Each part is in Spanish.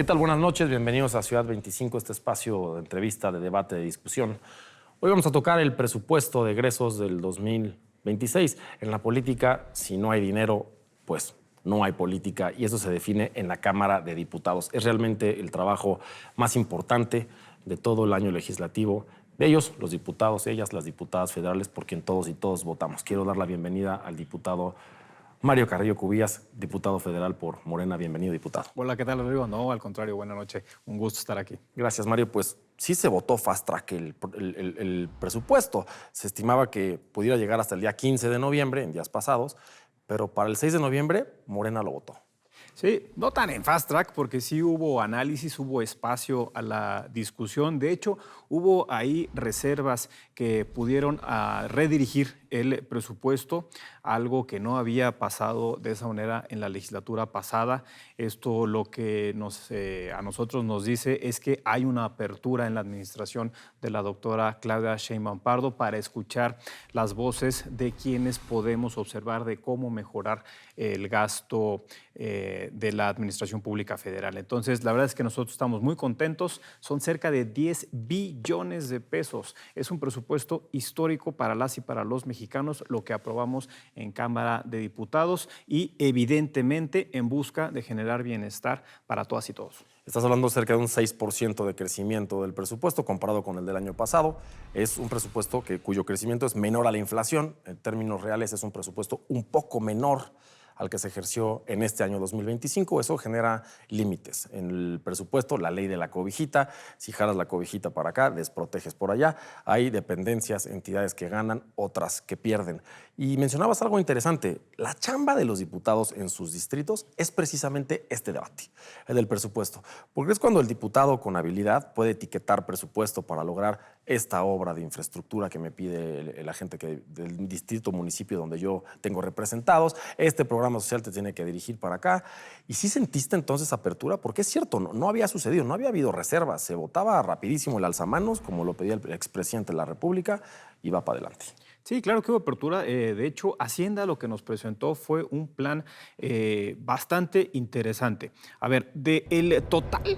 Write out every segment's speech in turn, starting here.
¿Qué tal? Buenas noches, bienvenidos a Ciudad 25, este espacio de entrevista, de debate, de discusión. Hoy vamos a tocar el presupuesto de egresos del 2026. En la política, si no hay dinero, pues no hay política y eso se define en la Cámara de Diputados. Es realmente el trabajo más importante de todo el año legislativo. De ellos, los diputados, ellas, las diputadas federales, por quien todos y todos votamos. Quiero dar la bienvenida al diputado Mario Carrillo Cubillas, diputado federal por Morena. Bienvenido, diputado. Hola, ¿qué tal, Rodrigo? No, al contrario, buena noche. Un gusto estar aquí. Gracias, Mario. Pues sí se votó fast track el presupuesto. Se estimaba que pudiera llegar hasta el día 15 de noviembre, en días pasados, pero para el 6 de noviembre Morena lo votó. Sí, no tan en fast track porque sí hubo análisis, hubo espacio a la discusión. De hecho, hubo ahí reservas que pudieron redirigir el presupuesto, algo que no había pasado de esa manera en la legislatura pasada. Esto lo que a nosotros nos dice es que hay una apertura en la administración de la doctora Claudia Sheinbaum Pardo para escuchar las voces de quienes podemos observar de cómo mejorar el gasto de la Administración Pública Federal. Entonces, la verdad es que nosotros estamos muy contentos. Son cerca de 10 billones de pesos. Es un presupuesto histórico para las y para los mexicanos, lo que aprobamos en Cámara de Diputados y evidentemente en busca de generar bienestar para todas y todos. Estás hablando cerca de un 6% de crecimiento del presupuesto comparado con el del año pasado. Es un presupuesto cuyo crecimiento es menor a la inflación. En términos reales es un presupuesto un poco menor al que se ejerció en este año 2025. Eso genera límites. En el presupuesto, la ley de la cobijita, si jalas la cobijita para acá, desproteges por allá. Hay dependencias, entidades que ganan, otras que pierden. Y mencionabas algo interesante. La chamba de los diputados en sus distritos es precisamente este debate, el del presupuesto. Porque es cuando el diputado con habilidad puede etiquetar presupuesto para lograr esta obra de infraestructura que me pide la gente del distrito, municipio donde yo tengo representados. Este programa social te tiene que dirigir para acá. ¿Y sí sentiste entonces apertura? Porque es cierto, no había sucedido, no había habido reservas. Se votaba rapidísimo el alzamanos, como lo pedía el expresidente de la República, y va para adelante. Sí, claro que hubo apertura. De hecho, Hacienda lo que nos presentó fue un plan bastante interesante. A ver, del total,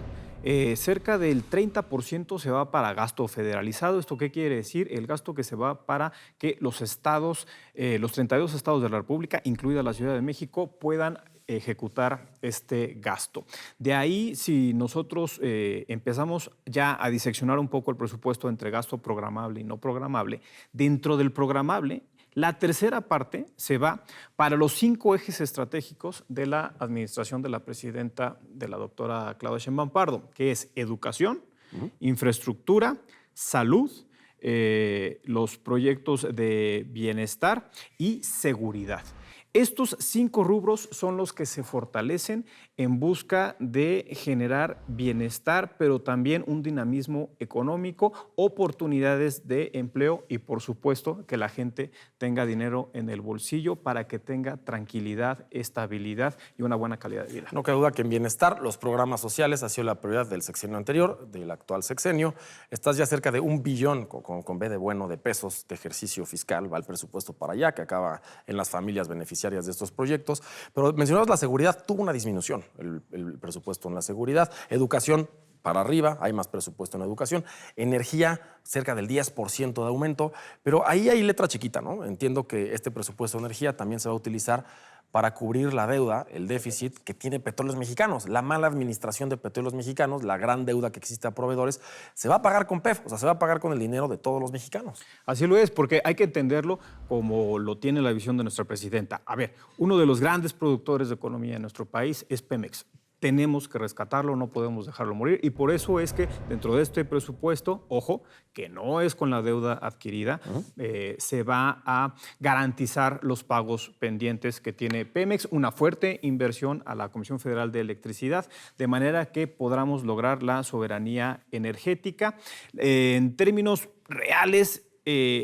cerca del 30% se va para gasto federalizado. ¿Esto qué quiere decir? El gasto que se va para que los estados, los 32 estados de la República, incluida la Ciudad de México, puedan ejecutar este gasto. De ahí, si nosotros empezamos ya a diseccionar un poco el presupuesto entre gasto programable y no programable, dentro del programable, la tercera parte se va para los 5 ejes estratégicos de la administración de la presidenta, de la doctora Claudia Sheinbaum Pardo, que es educación, infraestructura, salud, los proyectos de bienestar y seguridad. Estos 5 rubros son los que se fortalecen en busca de generar bienestar, pero también un dinamismo económico, oportunidades de empleo y, por supuesto, que la gente tenga dinero en el bolsillo para que tenga tranquilidad, estabilidad y una buena calidad de vida. No cabe duda que en bienestar los programas sociales ha sido la prioridad del sexenio anterior, del actual sexenio. Estás ya cerca de 1 billón con B de bueno de pesos de ejercicio fiscal, va el presupuesto para allá, que acaba en las familias beneficiarias de estos proyectos. Pero mencionabas la seguridad, tuvo una disminución el presupuesto en la seguridad. Educación para arriba, hay más presupuesto en educación. Energía, cerca del 10% de aumento. Pero ahí hay letra chiquita, ¿no? Entiendo que este presupuesto de energía también se va a utilizar para cubrir la deuda, el déficit que tiene Petróleos Mexicanos. La mala administración de Petróleos Mexicanos, la gran deuda que existe a proveedores, se va a pagar con PEF, o sea, se va a pagar con el dinero de todos los mexicanos. Así lo es, porque hay que entenderlo como lo tiene la visión de nuestra presidenta. A ver, uno de los grandes productores de economía en nuestro país es Pemex. Tenemos que rescatarlo, no podemos dejarlo morir y por eso es que dentro de este presupuesto, ojo, que no es con la deuda adquirida, se va a garantizar los pagos pendientes que tiene Pemex, una fuerte inversión a la Comisión Federal de Electricidad, de manera que podamos lograr la soberanía energética. En términos reales,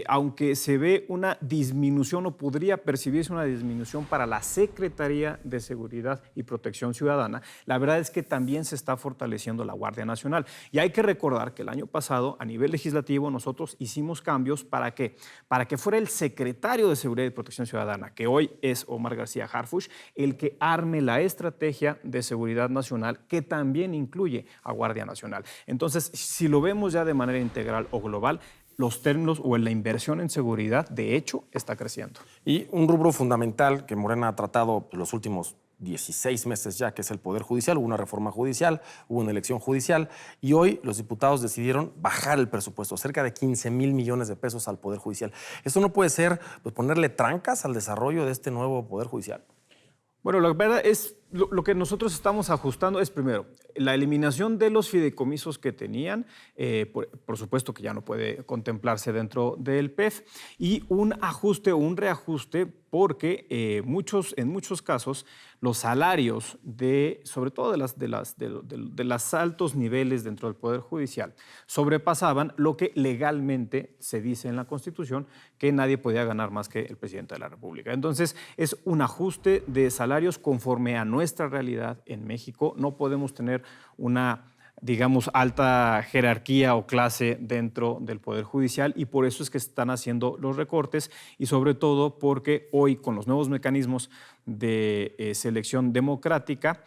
aunque se ve una disminución o podría percibirse una disminución para la Secretaría de Seguridad y Protección Ciudadana, la verdad es que también se está fortaleciendo la Guardia Nacional. Y hay que recordar que el año pasado, a nivel legislativo, nosotros hicimos cambios para que fuera el secretario de Seguridad y Protección Ciudadana, que hoy es Omar García Harfuch, el que arme la estrategia de seguridad nacional, que también incluye a Guardia Nacional. Entonces, si lo vemos ya de manera integral o global, los términos o la inversión en seguridad, de hecho, está creciendo. Y un rubro fundamental que Morena ha tratado los últimos 16 meses ya, que es el Poder Judicial. Hubo una reforma judicial, hubo una elección judicial y hoy los diputados decidieron bajar el presupuesto, cerca de 15,000 millones de pesos al Poder Judicial. ¿Esto no puede ser pues, ponerle trancas al desarrollo de este nuevo Poder Judicial? Bueno, la verdad es, lo que nosotros estamos ajustando es, primero, la eliminación de los fideicomisos que tenían, por supuesto que ya no puede contemplarse dentro del PEF, y un ajuste o un reajuste porque en muchos casos los salarios sobre todo de los altos niveles dentro del Poder Judicial sobrepasaban lo que legalmente se dice en la Constitución, que nadie podía ganar más que el presidente de la República. Entonces, es un ajuste de salarios conforme a nuestra realidad en México. No podemos tener una, digamos, alta jerarquía o clase dentro del Poder Judicial y por eso es que se están haciendo los recortes y sobre todo porque hoy con los nuevos mecanismos de selección democrática,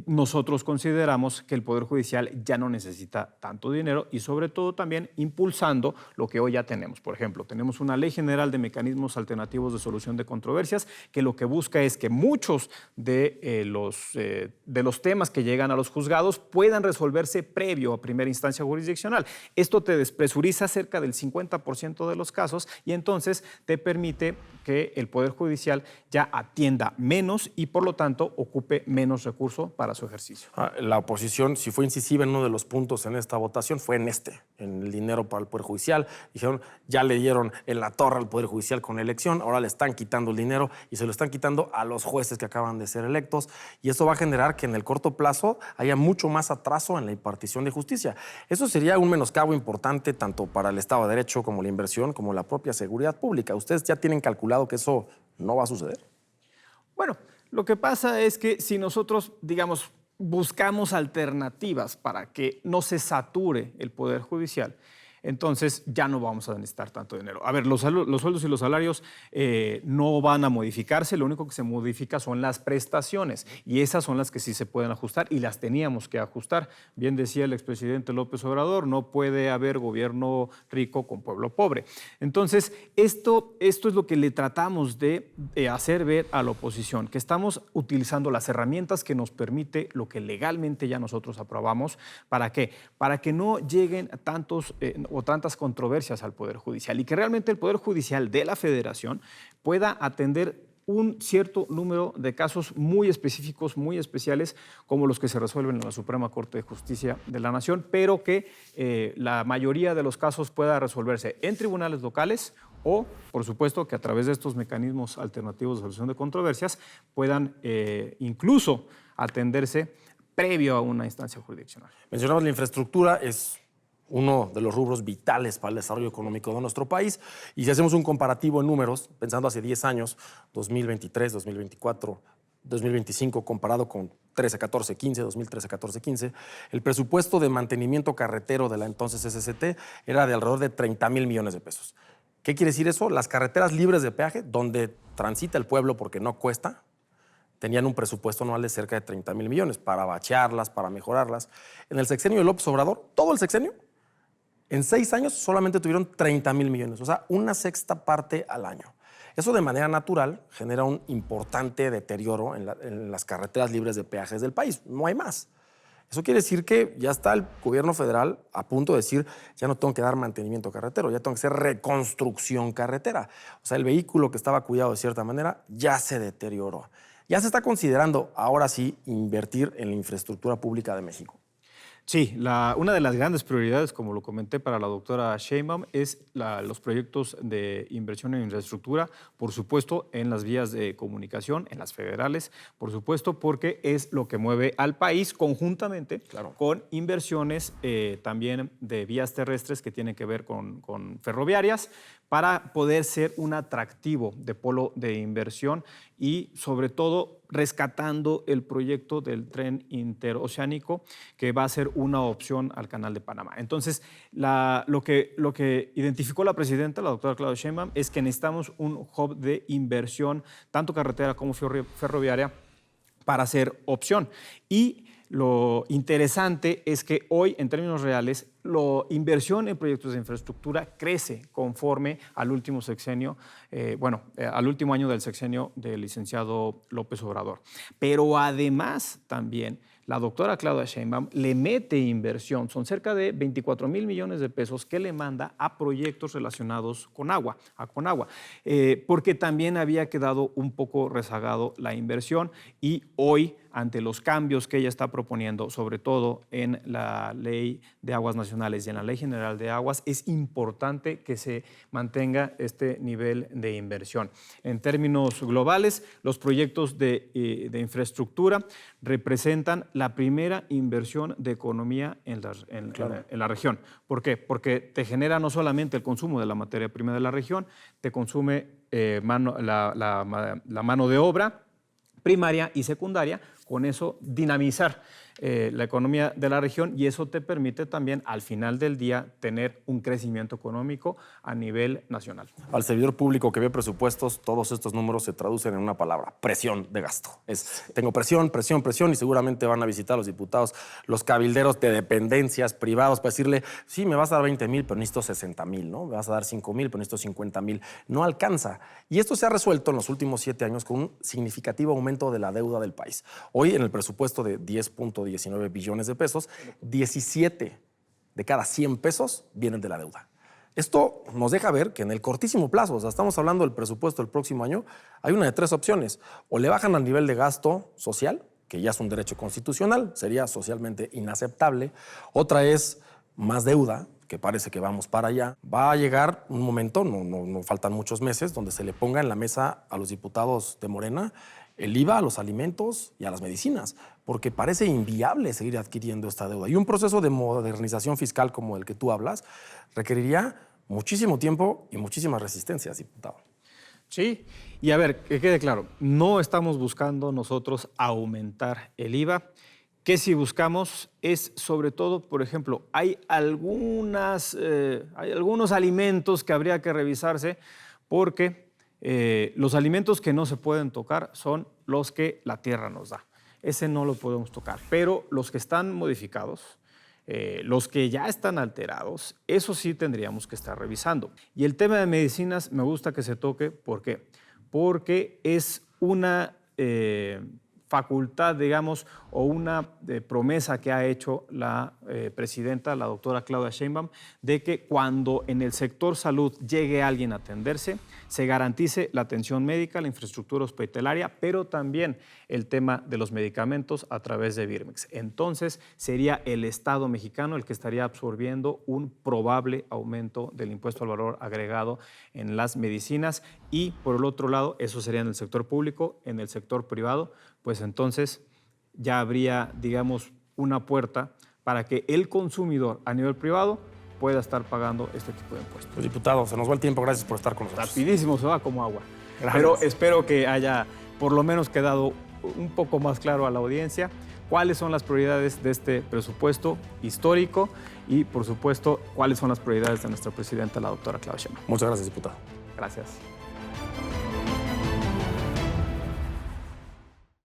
nosotros consideramos que el Poder Judicial ya no necesita tanto dinero y sobre todo también impulsando lo que hoy ya tenemos. Por ejemplo, tenemos una Ley General de Mecanismos Alternativos de Solución de Controversias que lo que busca es que muchos de los temas que llegan a los juzgados puedan resolverse previo a primera instancia jurisdiccional. Esto te despresuriza cerca del 50% de los casos y entonces te permite que el Poder Judicial ya atienda menos y por lo tanto ocupe menos recursos para su ejercicio. La oposición, si fue incisiva en uno de los puntos en esta votación, fue en el dinero para el Poder Judicial. Dijeron, ya le dieron en la torre al Poder Judicial con la elección, ahora le están quitando el dinero y se lo están quitando a los jueces que acaban de ser electos y eso va a generar que en el corto plazo haya mucho más atraso en la impartición de justicia. Eso sería un menoscabo importante tanto para el Estado de Derecho como la inversión, como la propia seguridad pública. ¿Ustedes ya tienen calculado que eso no va a suceder? Bueno, lo que pasa es que si nosotros, digamos, buscamos alternativas para que no se sature el Poder Judicial, entonces ya no vamos a necesitar tanto dinero. A ver, los sueldos y los salarios no van a modificarse, lo único que se modifica son las prestaciones y esas son las que sí se pueden ajustar y las teníamos que ajustar. Bien decía el expresidente López Obrador, no puede haber gobierno rico con pueblo pobre. Entonces, esto es lo que le tratamos de hacer ver a la oposición, que estamos utilizando las herramientas que nos permite lo que legalmente ya nosotros aprobamos. ¿Para qué? Para que no lleguen tantas controversias al Poder Judicial y que realmente el Poder Judicial de la Federación pueda atender un cierto número de casos muy específicos, muy especiales, como los que se resuelven en la Suprema Corte de Justicia de la Nación, pero que la mayoría de los casos pueda resolverse en tribunales locales o, por supuesto, que a través de estos mecanismos alternativos de solución de controversias puedan incluso atenderse previo a una instancia jurisdiccional. Mencionamos la infraestructura, es uno de los rubros vitales para el desarrollo económico de nuestro país. Y si hacemos un comparativo en números, pensando hace 10 años, 2023, 2024, 2025, comparado con 13, 14, 15, 2013, 14, 15, el presupuesto de mantenimiento carretero de la entonces SCT era de alrededor de 30,000 millones de pesos. ¿Qué quiere decir eso? Las carreteras libres de peaje, donde transita el pueblo porque no cuesta, tenían un presupuesto anual de cerca de 30,000 millones para bachearlas, para mejorarlas. En el sexenio de López Obrador, todo el sexenio, en 6 años solamente tuvieron 30,000 millones, o sea, una sexta parte al año. Eso de manera natural genera un importante deterioro en las carreteras libres de peajes del país. No hay más. Eso quiere decir que ya está el gobierno federal a punto de decir, ya no tengo que dar mantenimiento carretero, ya tengo que hacer reconstrucción carretera. O sea, el vehículo que estaba cuidado de cierta manera ya se deterioró. Ya se está considerando, ahora sí, invertir en la infraestructura pública de México. Sí, una de las grandes prioridades, como lo comenté para la doctora Sheinbaum, es los proyectos de inversión en infraestructura, por supuesto, en las vías de comunicación, en las federales, por supuesto, porque es lo que mueve al país conjuntamente con inversiones también de vías terrestres que tienen que ver con ferroviarias, para poder ser un atractivo de polo de inversión y, sobre todo, rescatando el proyecto del tren interoceánico, que va a ser una opción al Canal de Panamá. Entonces, lo que identificó la presidenta, la doctora Claudia Sheinbaum, es que necesitamos un hub de inversión, tanto carretera como ferroviaria, para ser opción. Y lo interesante es que hoy, en términos reales, la inversión en proyectos de infraestructura crece conforme al último sexenio, al último año del sexenio del licenciado López Obrador. Pero además también la doctora Claudia Sheinbaum le mete inversión, son cerca de 24,000 millones de pesos que le manda a proyectos relacionados con agua, porque también había quedado un poco rezagado la inversión y hoy, ante los cambios que ella está proponiendo, sobre todo en la Ley de Aguas Nacionales y en la Ley General de Aguas, es importante que se mantenga este nivel de inversión. En términos globales, los proyectos de infraestructura representan la primera inversión de economía en la región. ¿Por qué? Porque te genera no solamente el consumo de la materia prima de la región, te consume la mano de obra primaria y secundaria, con eso dinamizar la economía de la región, y eso te permite también al final del día tener un crecimiento económico a nivel nacional. Al servidor público que ve presupuestos, todos estos números se traducen en una palabra: presión de gasto. Tengo presión, y seguramente van a visitar a los diputados, los cabilderos de dependencias privados para decirle: sí, me vas a dar 20,000, pero necesito 60,000, ¿no? Me vas a dar 5,000, pero necesito 50,000. No alcanza. Y esto se ha resuelto en los últimos 7 años con un significativo aumento de la deuda del país. Hoy, en el presupuesto de 10.19 billones de pesos, 17 de cada 100 pesos vienen de la deuda. Esto nos deja ver que en el cortísimo plazo, o sea, estamos hablando del presupuesto del próximo año, hay una de 3 opciones: o le bajan al nivel de gasto social, que ya es un derecho constitucional, sería socialmente inaceptable; otra es más deuda, que parece que vamos para allá. Va a llegar un momento, no faltan muchos meses, donde se le ponga en la mesa a los diputados de Morena el IVA a los alimentos y a las medicinas, porque parece inviable seguir adquiriendo esta deuda. Y un proceso de modernización fiscal como el que tú hablas requeriría muchísimo tiempo y muchísimas resistencias, diputado. Sí, y a ver, que quede claro, no estamos buscando nosotros aumentar el IVA. Que si buscamos es, sobre todo, por ejemplo, hay algunos alimentos que habría que revisarse, porque los alimentos que no se pueden tocar son los que la tierra nos da. Ese no lo podemos tocar, pero los que están modificados, los que ya están alterados, eso sí tendríamos que estar revisando. Y el tema de medicinas me gusta que se toque. ¿Por qué? Porque es una facultad, digamos, o una promesa que ha hecho la presidenta, la doctora Claudia Sheinbaum, de que cuando en el sector salud llegue alguien a atenderse, se garantice la atención médica, la infraestructura hospitalaria, pero también el tema de los medicamentos a través de Birmex. Entonces, sería el Estado mexicano el que estaría absorbiendo un probable aumento del impuesto al valor agregado en las medicinas, y por el otro lado, eso sería en el sector público. En el sector privado, pues entonces ya habría, digamos, una puerta para que el consumidor a nivel privado pueda estar pagando este tipo de impuestos. Pues, diputado, se nos va el tiempo. Gracias por estar con nosotros. Rapidísimo, se va como agua. Gracias. Pero espero que haya por lo menos quedado un poco más claro a la audiencia cuáles son las prioridades de este presupuesto histórico y, por supuesto, cuáles son las prioridades de nuestra presidenta, la doctora Claudia Sheinbaum. Muchas gracias, diputado. Gracias.